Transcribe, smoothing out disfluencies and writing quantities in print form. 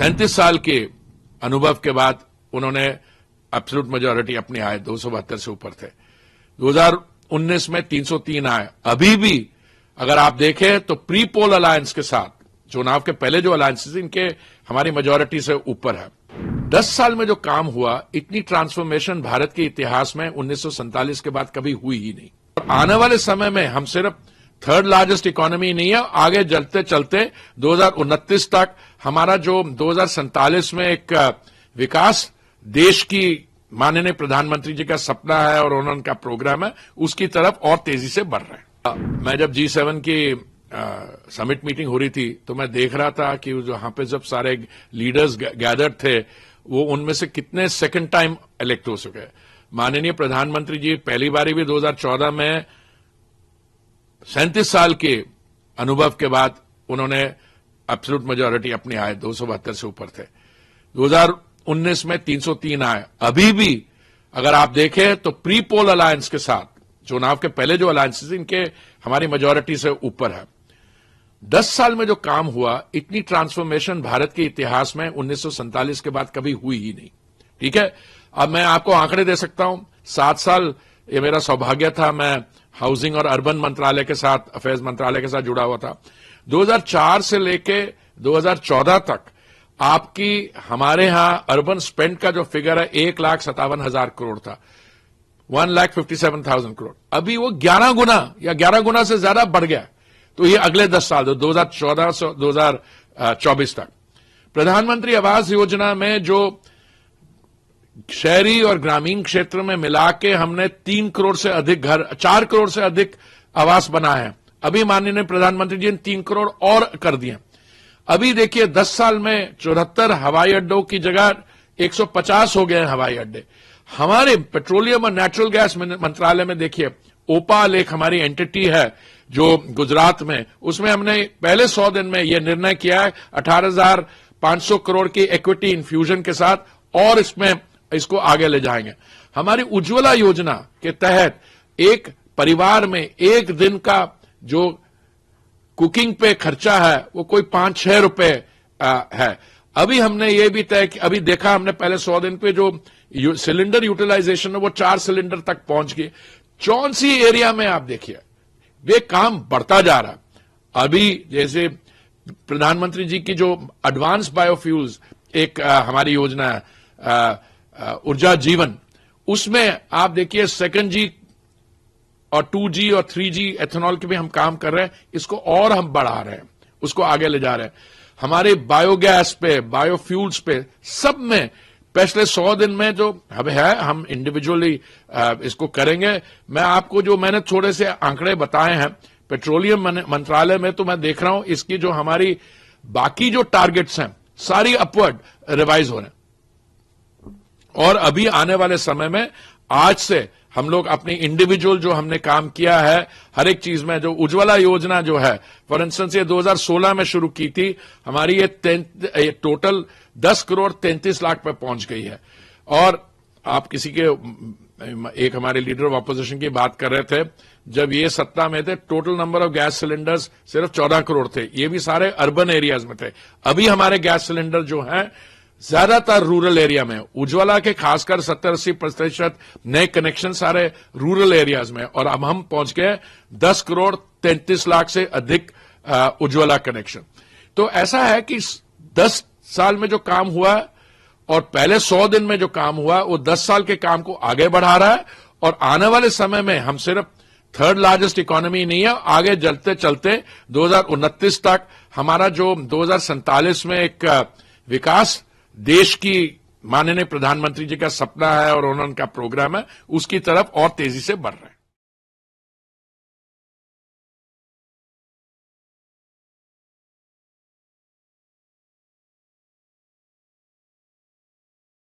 37 साल के अनुभव के बाद उन्होंने एब्सोल्यूट मेजॉरिटी अपनी आए 272 से ऊपर थे। 2019 में 303 आए। अभी भी अगर आप देखें तो प्री पोल अलायंस के साथ चुनाव के पहले जो अलायंसेस इनके हमारी मेजॉरिटी से ऊपर है। 10 साल में जो काम हुआ, इतनी ट्रांसफॉर्मेशन भारत के इतिहास में 1947 के बाद कभी हुई ही नहीं। और आने वाले समय में हम सिर्फ थर्ड लार्जेस्ट इकोनॉमी नहीं है, आगे चलते चलते 2029 तक हमारा जो 2047 में एक विकास देश की माननीय प्रधानमंत्री जी का सपना है और उनका प्रोग्राम है, उसकी तरफ और तेजी से बढ़ रहे हैं। मैं जब G7 की समिट मीटिंग हो रही थी तो मैं देख रहा था कि वहां पे जब सारे लीडर्स गैदर्ड थे, वो उनमें से कितने सेकंड टाइम इलेक्ट हो चुके। माननीय प्रधानमंत्री जी पहली बारी भी 2014 में 37 साल के अनुभव के बाद उन्होंने एब्सोल्यूट मेजॉरिटी अपनी आए 272 से ऊपर थे। 2019 में 303 आए। अभी भी अगर आप देखें तो प्री पोल अलायंस के साथ चुनाव के पहले जो अलायंसेस इनके हमारी मेजॉरिटी से ऊपर है। 10 साल में जो काम हुआ, इतनी ट्रांसफॉर्मेशन भारत के इतिहास में 1947 के बाद कभी हुई ही नहीं। ठीक है, अब मैं आपको आंकड़े दे सकता हूं। 7 साल ये मेरा सौभाग्य था, मैं हाउसिंग और अर्बन मंत्रालय के साथ, अफेयर्स मंत्रालय के साथ जुड़ा हुआ था। 2004 से लेके 2014 तक आपकी हमारे यहां अर्बन स्पेंड का जो फिगर है 1,57,000 करोड़ था, 1,57,000 करोड़। अभी वो 11 गुना या 11 गुना से ज्यादा बढ़ गया। तो ये अगले 10 साल 2014 से 2024 तक प्रधानमंत्री आवास योजना में जो शहरी और ग्रामीण क्षेत्र में मिला के हमने 3 करोड़ से अधिक घर, 4 करोड़ से अधिक आवास बनाए हैं। अभी माननीय प्रधानमंत्री जी ने 3 करोड़ और कर दिए। अभी देखिए 10 साल में 74 हवाई अड्डों की जगह 150 हो गए हैं हवाई अड्डे। हमारे पेट्रोलियम और नेचुरल गैस मंत्रालय में देखिए, ओपाल एक हमारी एंटिटी है जो गुजरात में, उसमें हमने पहले 100 दिन में यह निर्णय किया है 18,500 करोड़ की इक्विटी इन्फ्यूजन के साथ, और इसको आगे ले जाएंगे। हमारी उज्ज्वला योजना के तहत एक परिवार में एक दिन का जो कुकिंग पे खर्चा है वो कोई 5-6 रुपए है। अभी हमने ये भी तय कि अभी देखा हमने पहले 100 दिन पे जो सिलेंडर यूटिलाइजेशन है वो 4 सिलेंडर तक पहुंच गई। चौंसी एरिया में आप देखिए वे काम बढ़ता जा रहा। अभी जैसे प्रधानमंत्री जी की जो एडवांस बायोफ्यूल्स एक हमारी योजना है ऊर्जा जीवन, उसमें आप देखिए 2G और 2G और 3G एथेनॉल के भी हम काम कर रहे हैं। इसको और हम बढ़ा रहे हैं, उसको आगे ले जा रहे हैं। हमारे बायोगैस पे, बायोफ्यूल्स पे, सब में पिछले 100 दिन में जो है हम इंडिविजुअली इसको करेंगे। मैं आपको जो मैंने थोड़े से आंकड़े बताए हैं पेट्रोलियम मंत्रालय में, तो मैं देख रहा हूं इसकी जो हमारी बाकी जो टारगेट्स हैं सारी अपवर्ड रिवाइज हो रहे हैं। और अभी आने वाले समय में आज से हम लोग अपनी इंडिविजुअल जो हमने काम किया है हर एक चीज में, जो उज्ज्वला योजना जो है फॉर इंस्टेंस ये 2016 में शुरू की थी, हमारी ये टोटल 10 करोड़ 33 लाख पे पहुंच गई है। और आप किसी के एक हमारे लीडर ऑफ अपोजिशन की बात कर रहे थे, जब ये सत्ता में थे total number of gas cylinders सिर्फ 14 करोड़ थे, ये भी सारे अर्बन एरियाज में थे। अभी हमारे गैस सिलेंडर जो हैं ज्यादातर रूरल एरिया में, उज्ज्वला के खासकर 70-80% नए कनेक्शन सारे रूरल एरियाज में, और अब हम पहुंच गए 10 करोड़ 33 लाख से अधिक उज्ज्वला कनेक्शन। तो ऐसा है कि 10 साल में जो काम हुआ और पहले 100 दिन में जो काम हुआ वो 10 साल के काम को आगे बढ़ा रहा है। और आने वाले समय में हम सिर्फ थर्ड लार्जेस्ट इकोनॉमी नहीं है, आगे चलते चलते 2029 तक हमारा जो 2047 में एक विकास देश की माननीय प्रधानमंत्री जी का सपना है और उनका प्रोग्राम है, उसकी तरफ और तेजी से बढ़ रहे हैं।